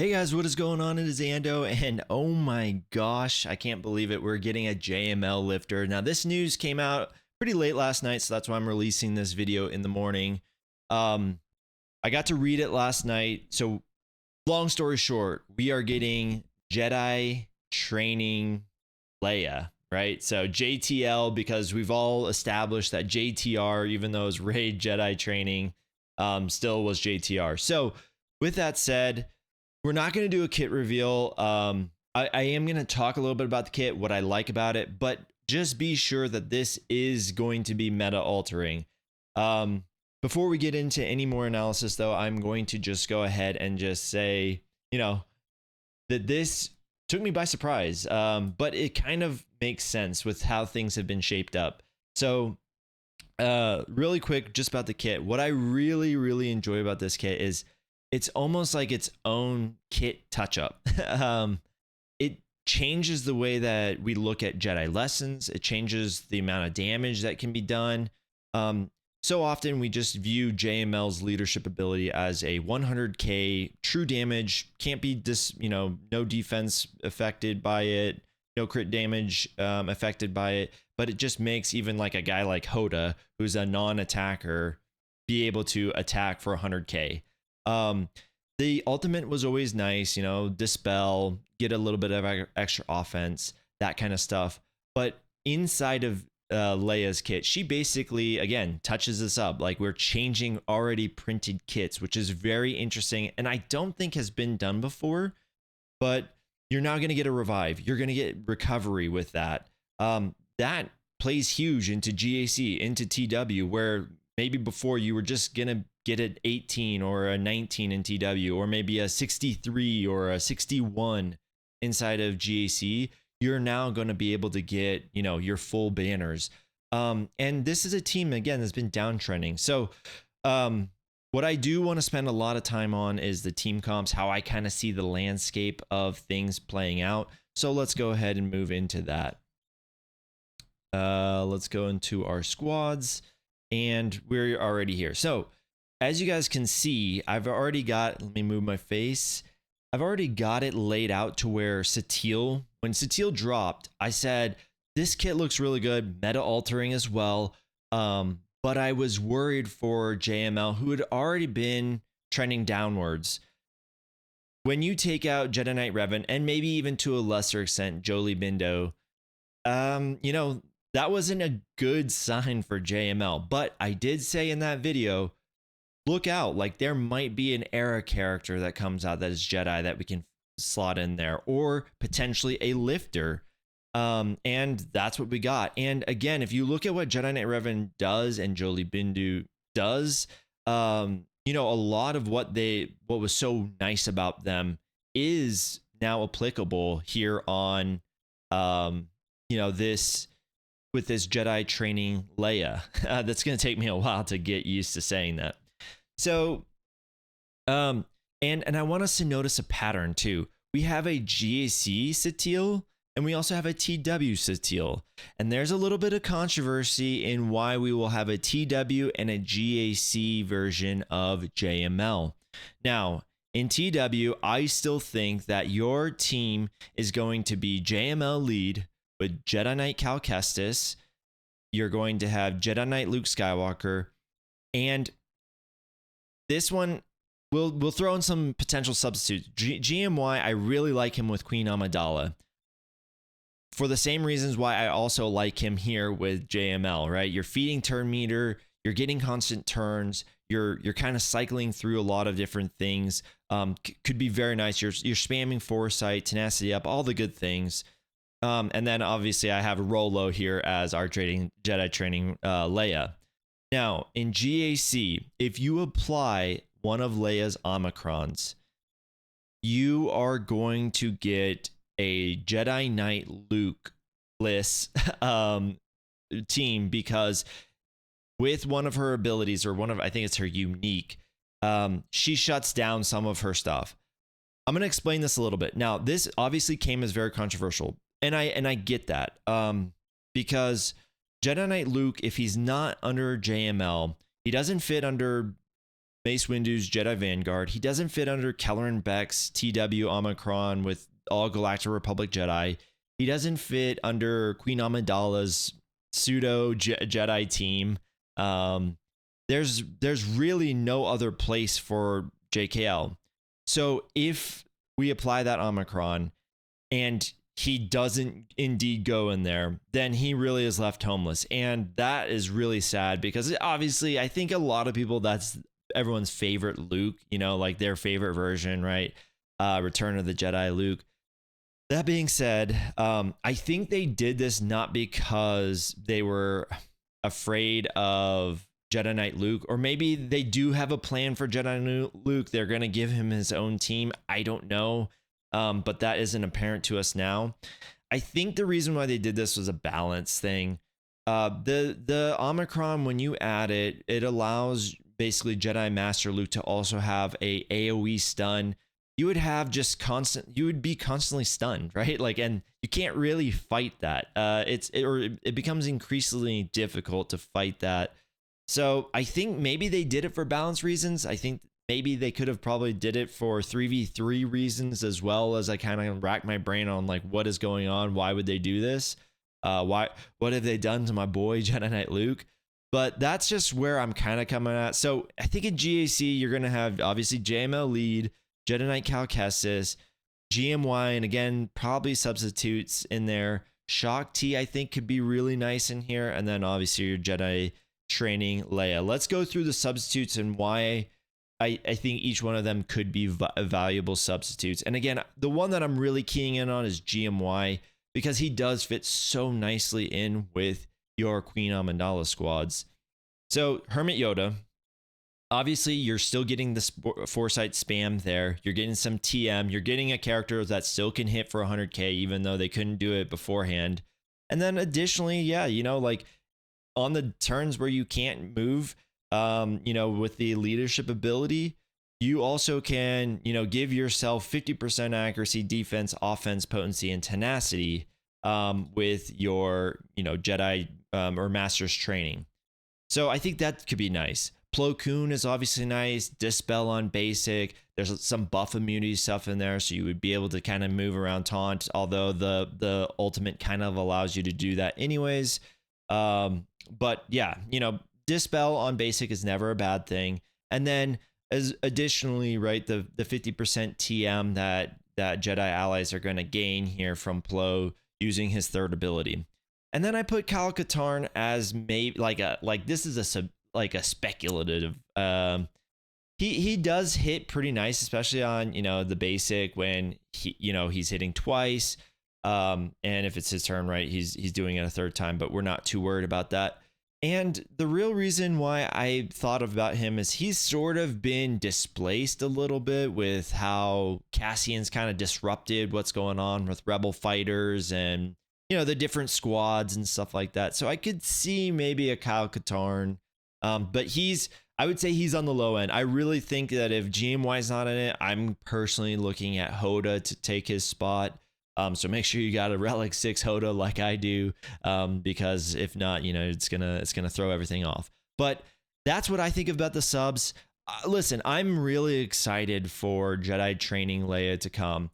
Hey guys, what is going on? It is Ando, and oh my gosh, I can't believe it. We're getting a JML lifter. Now, this news came out pretty late last night, so that's why I'm releasing this video in the morning. I got to read it last night. So, long story short, we are getting Jedi training Leia, right? So, JTL, because we've all established that JTR, even though it's Raid Jedi training, still was JTR. So, with that said, we're not going to do a kit reveal. I am going to talk a little bit about the kit, what I like about it, but just be sure that this is going to be meta altering. Before we get into any more analysis, though, I'm going to just go ahead and just say, that this took me by surprise, but it kind of makes sense with how things have been shaped up. So, really quick, just about the kit. What I really, really enjoy about this kit is it's almost like its own kit touch-up. It changes the way that we look at Jedi lessons. It changes the amount of damage that can be done. So often we just view JML's leadership ability as a 100k true damage, can't be no defense affected by it, no crit damage affected by it, but it just makes even like a guy like Hoda, who's a non-attacker, be able to attack for 100k. The ultimate was always nice, dispel, get a little bit of extra offense, that kind of stuff. But inside of Leia's kit, she basically, again, touches this up. Like, we're changing already printed kits, which is very interesting, and I don't think has been done before. But you're now going to get a revive. You're going to get recovery with that. That plays huge into GAC, into TW, where maybe before you were just going to get an 18 or a 19 in TW, or maybe a 63 or a 61 inside of GAC. You're now going to be able to get, your full banners. And this is a team, again, that's been downtrending. So what I do want to spend a lot of time on is the team comps, how I kind of see the landscape of things playing out. So let's go ahead and move into that. Let's go into our squads, and we're already here. So as you guys can see, I've already got, let me move my face. I've already got it laid out to where Satele, when Satele dropped, I said, this kit looks really good, meta altering as well. But I was worried for JML, who had already been trending downwards. When you take out Jedi Knight Revan, and maybe even to a lesser extent, Jolie Bindo, that wasn't a good sign for JML. But I did say in that video, look out, like there might be an era character that comes out that is Jedi that we can slot in there, or potentially a lifter. And that's what we got. And again, if you look at what Jedi Knight Revan does and Jolie Bindu does, a lot of what was so nice about them is now applicable here on, this with this Jedi training Leia. That's going to take me a while to get used to saying that. So, and I want us to notice a pattern too. We have a GAC Satele, and we also have a TW Satele. And there's a little bit of controversy in why we will have a TW and a GAC version of JML. Now, in TW, I still think that your team is going to be JML lead with Jedi Knight Cal Kestis. You're going to have Jedi Knight Luke Skywalker, and this one, we'll throw in some potential substitutes. GMY, I really like him with Queen Amidala. For the same reasons why I also like him here with JML, right? You're feeding turn meter, you're getting constant turns, you're kind of cycling through a lot of different things. Could be very nice. You're spamming foresight, tenacity up, all the good things. And then obviously I have Rolo here as our Jedi training Leia. Now, in GAC, if you apply one of Leia's Omicrons, you are going to get a Jedi Knight Luke-less team, because with one of her abilities, or I think it's her unique, she shuts down some of her stuff. I'm going to explain this a little bit. Now, this obviously came as very controversial, and I get that, because Jedi Knight Luke, if he's not under JML, he doesn't fit under Mace Windu's Jedi Vanguard. He doesn't fit under Kelleran Beck's TW Omicron with all Galactic Republic Jedi. He doesn't fit under Queen Amidala's pseudo Jedi team. There's really no other place for JKL. So if we apply that Omicron and he doesn't indeed go in there, then he really is left homeless. And that is really sad because obviously I think a lot of people, that's everyone's favorite Luke, you know, like their favorite version, right? Return of the Jedi Luke. That being said, I think they did this not because they were afraid of Jedi Knight Luke, or maybe they do have a plan for Jedi Luke. They're going to give him his own team. I don't know. But that isn't apparent to us now. I think the reason why they did this was a balance thing. The Omicron, when you add it, it allows basically Jedi Master Luke to also have a AoE stun. You would have just you would be constantly stunned, right? Like, and you can't really fight that. It becomes increasingly difficult to fight that. So I think maybe they did it for balance reasons. I think maybe they could have probably did it for 3v3 reasons as well, as I kind of rack my brain on like what is going on. Why would they do this? What have they done to my boy Jedi Knight Luke? But that's just where I'm kind of coming at. So I think in GAC you're gonna have obviously JML lead, Jedi Knight Cal Kestis, GMY, and again probably substitutes in there. Shock T I think could be really nice in here, and then obviously your Jedi training Leia. Let's go through the substitutes and why I think each one of them could be valuable substitutes. And again, the one that I'm really keying in on is GMY because he does fit so nicely in with your Queen Amidala squads. So Hermit Yoda, obviously you're still getting the Foresight spam there. You're getting some TM. You're getting a character that still can hit for 100k, even though they couldn't do it beforehand. And then additionally, yeah, you know, like on the turns where you can't move, you know, with the leadership ability, you also can, you know, give yourself 50% accuracy, defense, offense, potency, and tenacity with your, you know, Jedi or Master's training. So I think that could be nice. Plo Koon is obviously nice. Dispel on basic. There's some buff immunity stuff in there, so you would be able to kind of move around taunt, although the ultimate kind of allows you to do that anyways. But yeah, you know, Dispel on basic is never a bad thing. And then as additionally, right, the 50% TM that Jedi allies are going to gain here from Plo using his third ability. And then I put Kyle Katarn as maybe like this is a speculative. He does hit pretty nice, especially on, you know, the basic when he, you know, he's hitting twice. And if it's his turn, right, he's doing it a third time, but we're not too worried about that. And the real reason why I thought about him is he's sort of been displaced a little bit with how Cassian's kind of disrupted what's going on with Rebel fighters and, you know, the different squads and stuff like that. So I could see maybe a Kyle Katarn, but I would say he's on the low end. I really think that if GMY's not in it, I'm personally looking at Hoda to take his spot. So make sure you got a Relic 6 Hoda like I do, because if not, you know, it's gonna throw everything off. But that's what I think about the subs. Listen, I'm really excited for Jedi training Leia to come.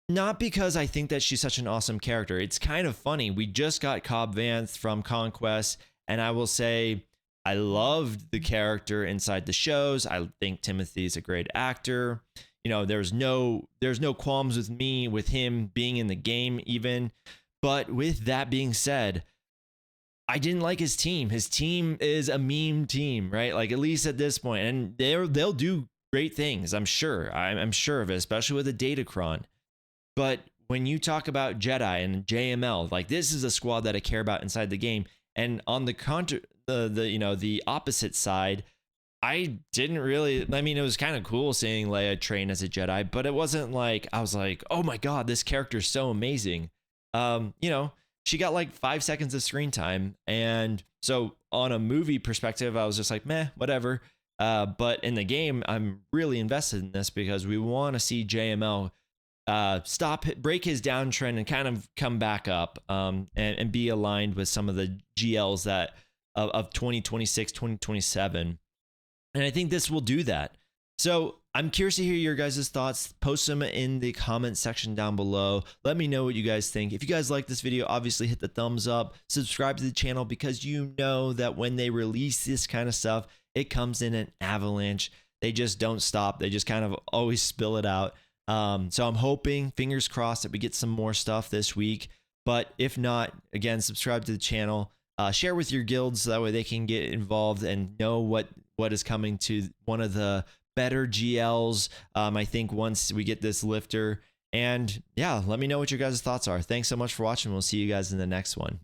Not because I think that she's such an awesome character. It's kind of funny. We just got Cobb Vanth from Conquest, and I will say I loved the character inside the shows. I think Timothy's a great actor. You know, there's no qualms with me with him being in the game even. But with that being said, I didn't like his team. His team is a meme team, right? Like, at least at this point, and they'll do great things. I'm sure. I'm sure of it, especially with the Datacron. But when you talk about Jedi and JML, like, this is a squad that I care about inside the game. And on the opposite side, I didn't really, I mean, it was kind of cool seeing Leia train as a Jedi, but it wasn't like, I was like, oh my God, this character is so amazing. You know, she got like 5 seconds of screen time. And so on a movie perspective, I was just like, meh, whatever. But in the game, I'm really invested in this because we want to see JML break his downtrend and kind of come back up, and be aligned with some of the GLs that of 2026, 2027. And I think this will do that. So I'm curious to hear your guys' thoughts. Post them in the comment section down below. Let me know what you guys think. If you guys like this video, obviously hit the thumbs up, subscribe to the channel, because you know that when they release this kind of stuff, it comes in an avalanche. They just don't stop. They just kind of always spill it out. So I'm hoping, fingers crossed, that we get some more stuff this week. But if not, again, subscribe to the channel. Share with your guilds so that way they can get involved and know what is coming to one of the better GLs. I think once we get this lifter. And yeah, let me know what your guys' thoughts are. Thanks so much for watching. We'll see you guys in the next one.